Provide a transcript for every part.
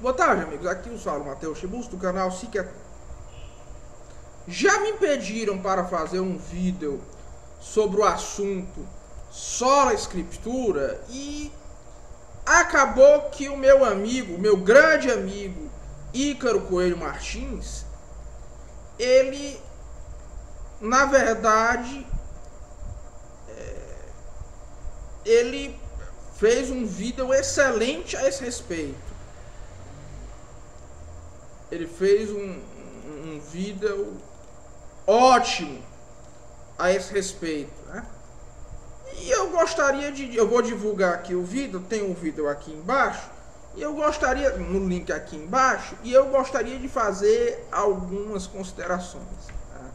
Boa tarde, amigos. Aqui o Saulo Matheus Chibus, do canal Siquet. Já me pediram para fazer um vídeo sobre o assunto sola escritura e acabou que o meu amigo, meu grande amigo Ícaro Coelho Martins, ele, na verdade, ele fez um vídeo excelente a esse respeito. Ele fez um vídeo ótimo a esse respeito, né? E eu gostaria eu vou divulgar aqui o vídeo, tem um vídeo aqui embaixo, e eu gostaria, no link aqui embaixo, e eu gostaria de fazer algumas considerações. Tá?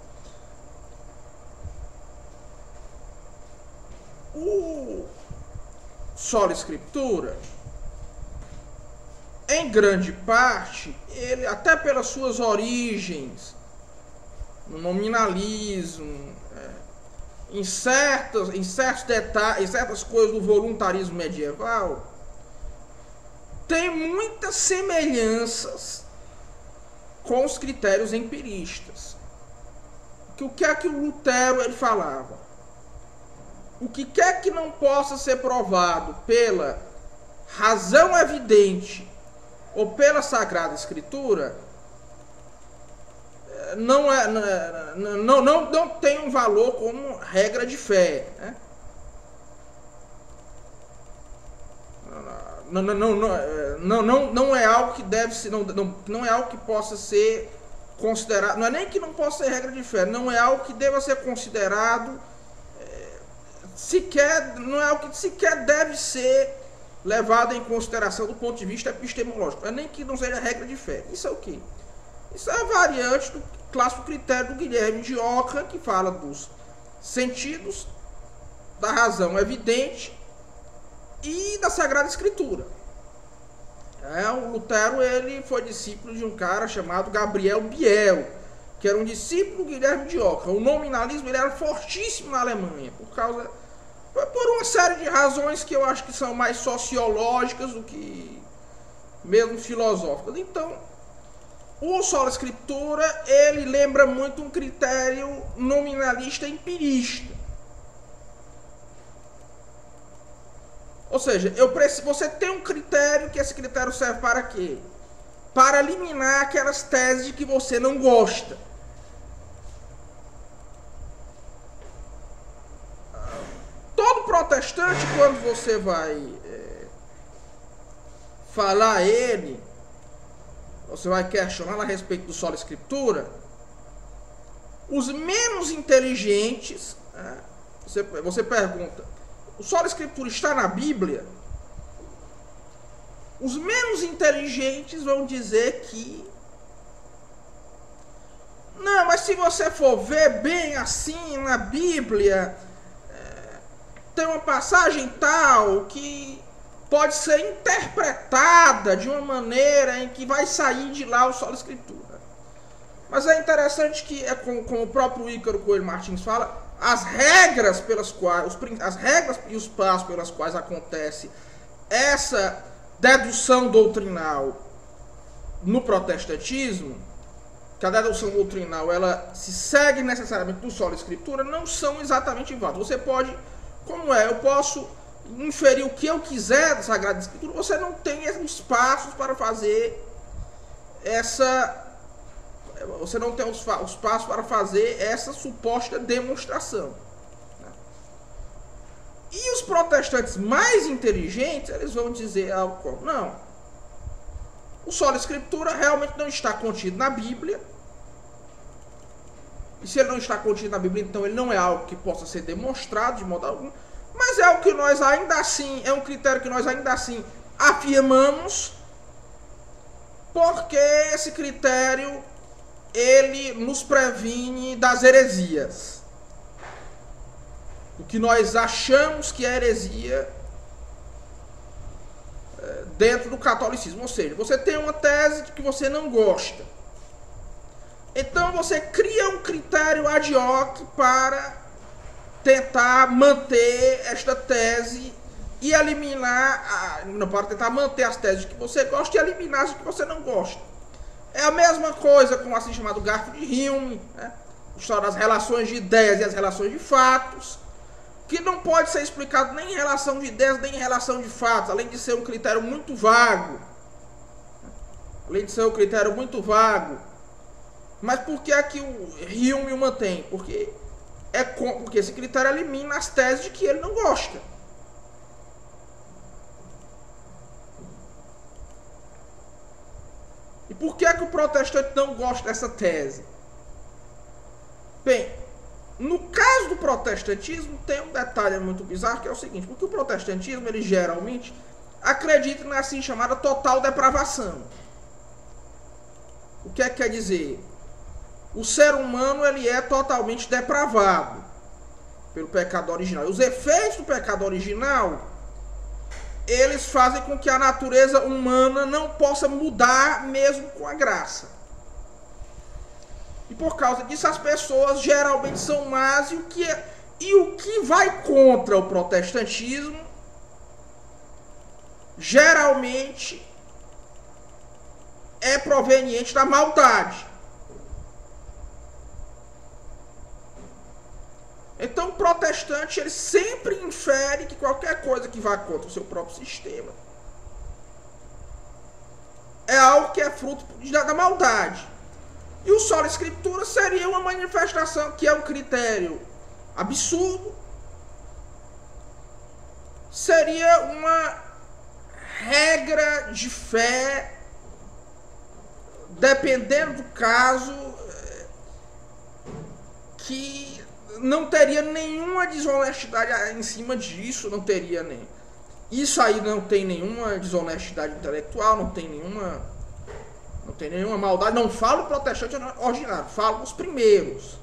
O sola escritura, em grande parte, ele, até pelas suas origens no nominalismo, em certos detalhes, em certas coisas do voluntarismo medieval, tem muitas semelhanças com os critérios empiristas. O que é que o Lutero ele falava? O que quer que não possa ser provado pela razão evidente ou pela Sagrada Escritura, não tem um valor como regra de fé, né? Não é algo que deve ser, não é algo que possa ser considerado, não é nem que não possa ser regra de fé, não é algo que deva ser considerado sequer, não é algo que sequer deve ser levado em consideração do ponto de vista epistemológico, não é nem que não seja regra de fé. Isso é o quê? Isso é a variante do clássico critério do Guilherme de Ockham, que fala dos sentidos, da razão evidente e da Sagrada Escritura. O Lutero ele foi discípulo de um cara chamado Gabriel Biel, que era um discípulo do Guilherme de Ockham. O nominalismo ele era fortíssimo na Alemanha, por uma série de razões que eu acho que são mais sociológicas do que mesmo filosóficas. Então, o sola escritura, ele lembra muito um critério nominalista empirista. Ou seja, você tem um critério, que esse critério serve para quê? Para eliminar aquelas teses de que você não gosta. Todo protestante, quando você vai falar a ele, você vai questionar a respeito do sola escritura, os menos inteligentes, você pergunta, o sola escritura está na Bíblia? Os menos inteligentes vão dizer que não, mas se você for ver bem assim na Bíblia, tem uma passagem tal que pode ser interpretada de uma maneira em que vai sair de lá o sola escritura. Mas é interessante que, como o próprio Ícaro Coelho Martins fala, as regras e os passos pelas quais acontece essa dedução doutrinal no protestantismo, que a dedução doutrinal ela se segue necessariamente do sola escritura, não são exatamente iguais. Você pode, eu posso inferir o que eu quiser da Sagrada Escritura, você não tem os passos para fazer você não tem os passos para fazer essa suposta demonstração. E os protestantes mais inteligentes, eles vão dizer algo como, não, o sola escritura realmente não está contido na Bíblia, e se ele não está contido na Bíblia, então ele não é algo que possa ser demonstrado de modo algum, mas é algo que nós ainda assim, é um critério que nós ainda assim afirmamos, porque esse critério ele nos previne das heresias. O que nós achamos que é heresia dentro do catolicismo. Ou seja, você tem uma tese de que você não gosta. Então você cria um critério ad hoc para tentar manter esta tese e eliminar, não pode tentar manter as teses que você gosta e eliminar as que você não gosta. É a mesma coisa com o assim chamado garfo de Hume, né? História das relações de ideias e as relações de fatos, que não pode ser explicado nem em relação de ideias, nem em relação de fatos, além de ser um critério muito vago. Além de ser um critério muito vago. Mas por que é que o Hume o mantém? Porque esse critério elimina as teses de que ele não gosta. E por que é que o protestante não gosta dessa tese? Bem, no caso do protestantismo tem um detalhe muito bizarro, que é o seguinte: porque o protestantismo, ele geralmente acredita na assim chamada total depravação. O que é que quer dizer? O ser humano, ele é totalmente depravado pelo pecado original. E os efeitos do pecado original, eles fazem com que a natureza humana não possa mudar mesmo com a graça. E por causa disso as pessoas geralmente são más, e o que vai contra o protestantismo geralmente é proveniente da maldade. Então o protestante, ele sempre infere que qualquer coisa que vá contra o seu próprio sistema é algo que é fruto da maldade. E o sola escritura seria uma manifestação, que é um critério absurdo, seria uma regra de fé, dependendo do caso, que não teria nenhuma desonestidade em cima disso, não teria nem. Isso aí não tem nenhuma desonestidade intelectual, não tem nenhuma maldade. Não falo protestante ordinário, falo dos primeiros.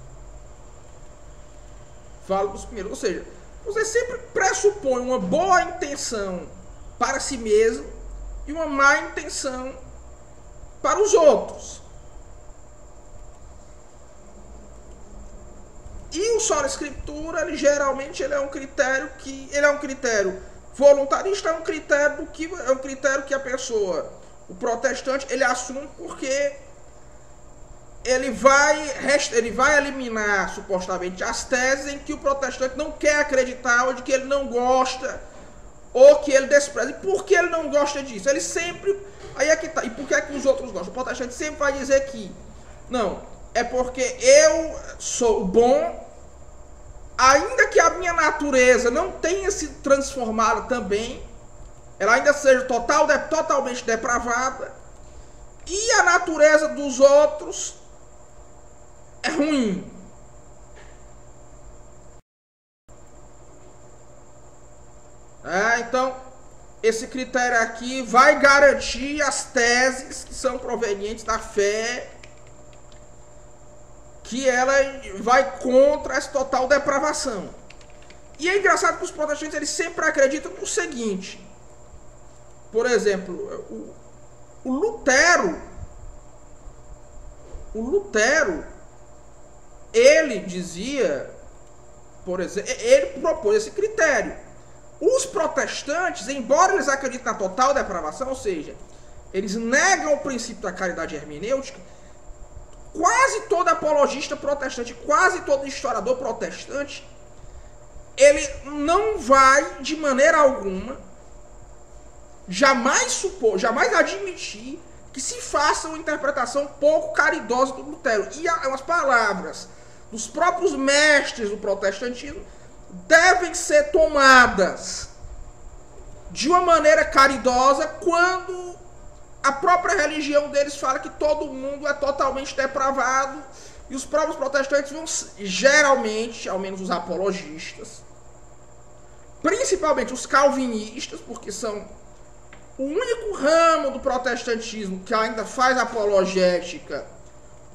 Ou seja, você sempre pressupõe uma boa intenção para si mesmo e uma má intenção para os outros. E o sola escritura, ele geralmente é um critério voluntarista, é um critério que a pessoa, o protestante, ele assume porque ele vai eliminar supostamente as teses em que o protestante não quer acreditar, ou de que ele não gosta, ou que ele despreza. E por que ele não gosta disso? Ele sempre... Aí é que tá. E por que é que os outros gostam? O protestante sempre vai dizer que não, é porque eu sou bom, ainda que a minha natureza não tenha se transformado também, ela ainda seja totalmente depravada, e a natureza dos outros é ruim. Então, esse critério aqui vai garantir as teses que são provenientes da fé, que ela vai contra essa total depravação. E é engraçado que os protestantes, eles sempre acreditam no seguinte. Por exemplo, o Lutero, ele dizia, por exemplo, ele propôs esse critério. Os protestantes, embora eles acreditem na total depravação, ou seja, eles negam o princípio da caridade hermenêutica, quase todo apologista protestante, quase todo historiador protestante, ele não vai, de maneira alguma, jamais admitir que se faça uma interpretação pouco caridosa do Lutero. E as palavras dos próprios mestres do protestantismo devem ser tomadas de uma maneira caridosa quando a própria religião deles fala que todo mundo é totalmente depravado, e os próprios protestantes vão, geralmente, ao menos os apologistas, principalmente os calvinistas, porque são o único ramo do protestantismo que ainda faz apologética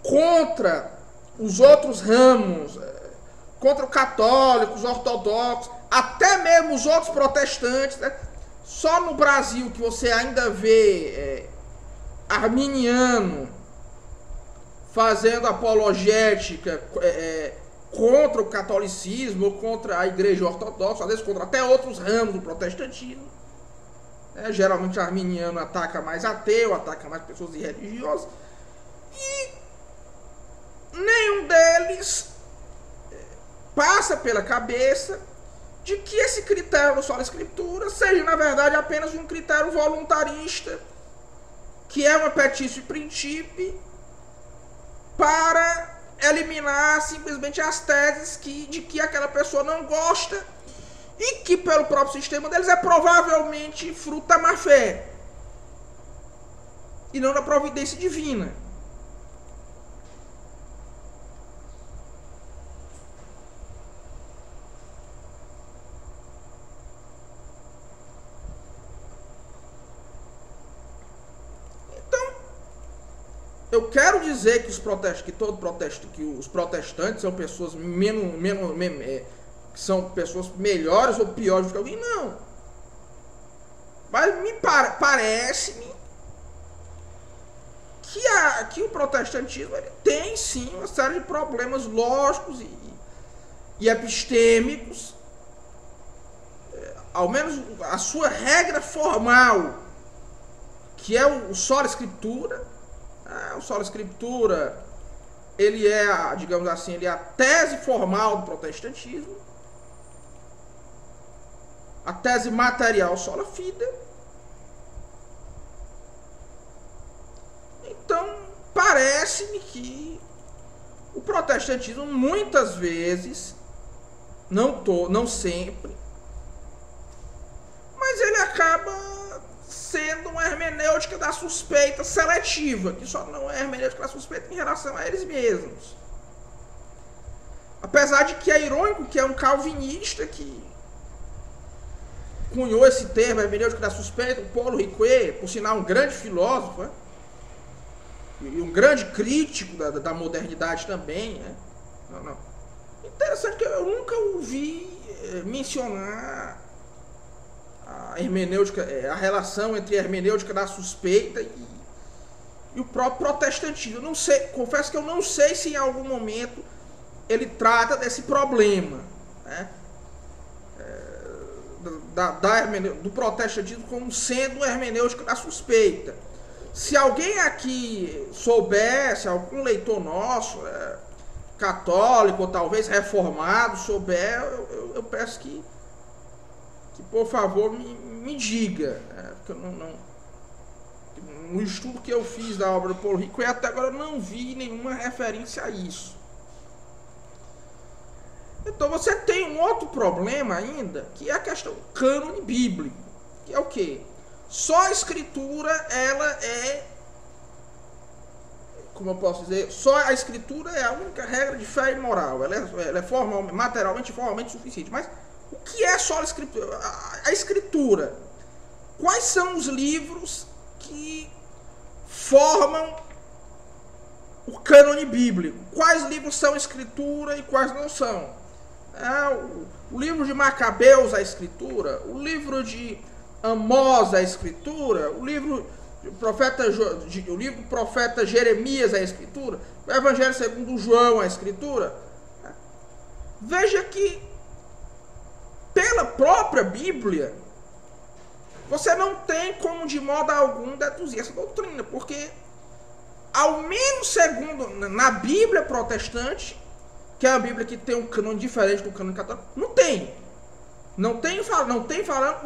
contra os outros ramos, contra o católico, os ortodoxos, até mesmo os outros protestantes, né? Só no Brasil que você ainda vê arminiano fazendo apologética contra o catolicismo, ou contra a igreja ortodoxa, às vezes contra até outros ramos do protestantismo. Geralmente arminiano ataca mais ateu, ataca mais pessoas irreligiosas. E nenhum deles passa pela cabeça de que esse critério da sola escritura seja, na verdade, apenas um critério voluntarista, que é uma petitio principii, para eliminar simplesmente as teses de que aquela pessoa não gosta e que, pelo próprio sistema deles, é provavelmente fruto da má-fé e não da providência divina. Eu quero dizer que os protestantes são pessoas são pessoas melhores ou piores do que alguém, não. Mas parece-me que o protestantismo ele tem sim uma série de problemas lógicos e epistêmicos. Ao menos a sua regra formal, que é o sola escritura. O sola escritura, ele é, digamos assim, ele é a tese formal do protestantismo, a tese material sola fide. Então, parece-me que o protestantismo muitas vezes, não sempre, mas ele acaba sendo uma hermenêutica da suspeita seletiva, que só não é hermenêutica da suspeita em relação a eles mesmos. Apesar de que é irônico que é um calvinista que cunhou esse termo, hermenêutica da suspeita, o Paulo Ricoeur, por sinal um grande filósofo, e um grande crítico da modernidade também. Interessante que eu nunca ouvi mencionar a hermenêutica, a relação entre a hermenêutica da suspeita e o próprio protestantismo. Eu não sei, confesso que eu não sei se em algum momento ele trata desse problema, né? Do protestantismo como sendo uma hermenêutica da suspeita. Se alguém aqui soubesse, algum leitor nosso, católico ou talvez reformado, souber, eu peço que por favor me diga, porque eu no estudo que eu fiz da obra do Paulo Ricoeur, até agora eu não vi nenhuma referência a isso. Então você tem um outro problema ainda, que é a questão do cânone bíblico, que é o quê? Só a escritura, ela é, como eu posso dizer, só a escritura é a única regra de fé e moral, ela é materialmente e formalmente suficiente, mas o que é só a escritura? A escritura. Quais são os livros que formam o cânone bíblico? Quais livros são escritura e quais não são? O livro de Macabeus é escritura, o livro de Amós é escritura, o livro do profeta Jeremias é escritura, o Evangelho segundo João é escritura. Veja que pela própria Bíblia você não tem como de modo algum deduzir essa doutrina, porque ao menos segundo na Bíblia protestante, que é a Bíblia que tem um cânone diferente do cânone católico, não tem falando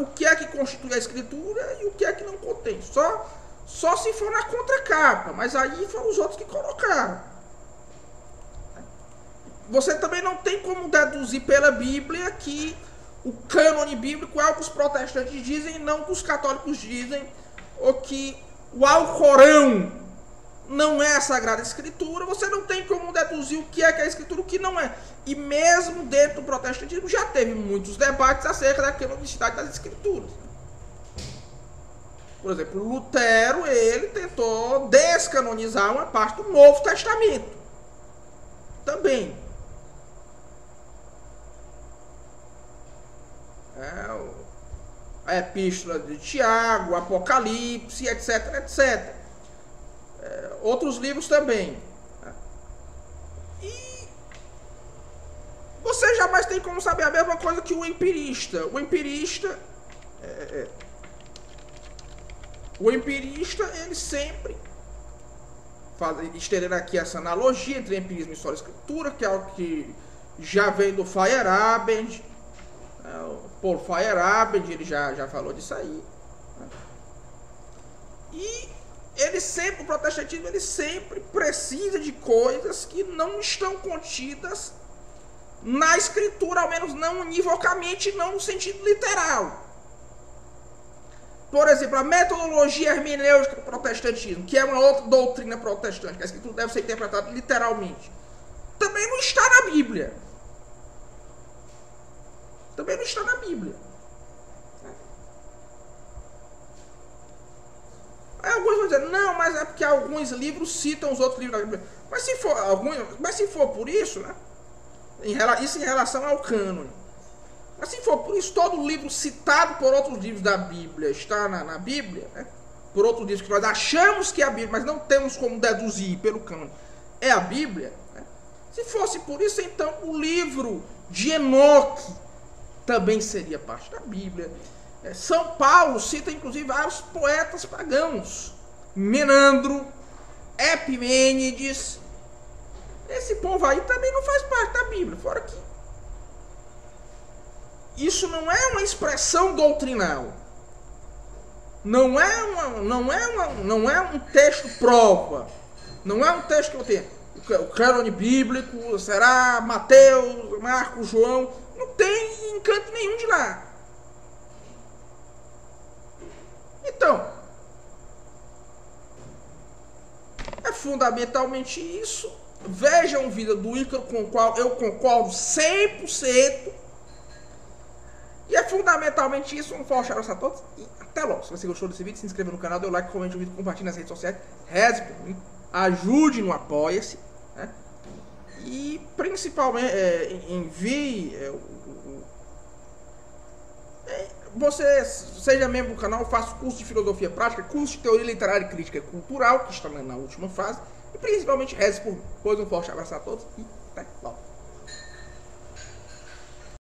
o que é que constitui a escritura e o que é que não contém, só se for na contracapa, mas aí foram os outros que colocaram. Você também não tem como deduzir pela Bíblia que o cânone bíblico é o que os protestantes dizem e não o que os católicos dizem, ou que o Alcorão não é a Sagrada Escritura. Você não tem como deduzir o que é a Escritura e o que não é. E mesmo dentro do protestantismo já teve muitos debates acerca da canonicidade das Escrituras. Por exemplo, Lutero, ele tentou descanonizar uma parte do Novo Testamento. Também. A Epístola de Tiago, Apocalipse, etc, etc. Outros livros também. Você jamais tem como saber a mesma coisa que o empirista. O empirista, ele sempre estendendo aqui essa analogia entre empirismo e história e escritura, que é algo que já vem do Feyerabend. Paul Feyerabend, ele já falou disso aí. E o protestantismo, ele sempre precisa de coisas que não estão contidas na escritura, ao menos não univocamente, não no sentido literal. Por exemplo, a metodologia hermenêutica do protestantismo, que é uma outra doutrina protestante, que a escritura deve ser interpretada literalmente, também não está na Bíblia. Também não está na Bíblia. Aí alguns vão dizer, não, mas é porque alguns livros citam os outros livros da Bíblia. Mas se for por isso, né? Isso em relação ao cânone. Mas se for por isso, todo livro citado por outros livros da Bíblia está na Bíblia, né? Por outros livros que nós achamos que é a Bíblia, mas não temos como deduzir pelo cânone, é a Bíblia, né? Se fosse por isso, então o livro de Enoque também seria parte da Bíblia. São Paulo cita inclusive vários poetas pagãos, Menandro, Epimênides. Esse povo aí também não faz parte da Bíblia, fora que isso não é uma expressão doutrinal, não é um texto prova, não é um texto que eu tenho o cânone bíblico, será Mateus, Marcos, João, não tem encanto nenhum de lá. Então, é fundamentalmente isso. Vejam Vida do Ícaro, com o qual eu concordo 100%. E é fundamentalmente isso. Um forte abraço a todos e até logo. Se você gostou desse vídeo, se inscreva no canal, dê o like, comente o vídeo, compartilhe nas redes sociais, reze por mim, ajude no Apoia-se, né? E principalmente envie você seja membro do canal, faça curso de filosofia prática, curso de teoria literária e crítica cultural, que está na última fase, e principalmente reze por mim. Pois um forte abraço a todos e até logo.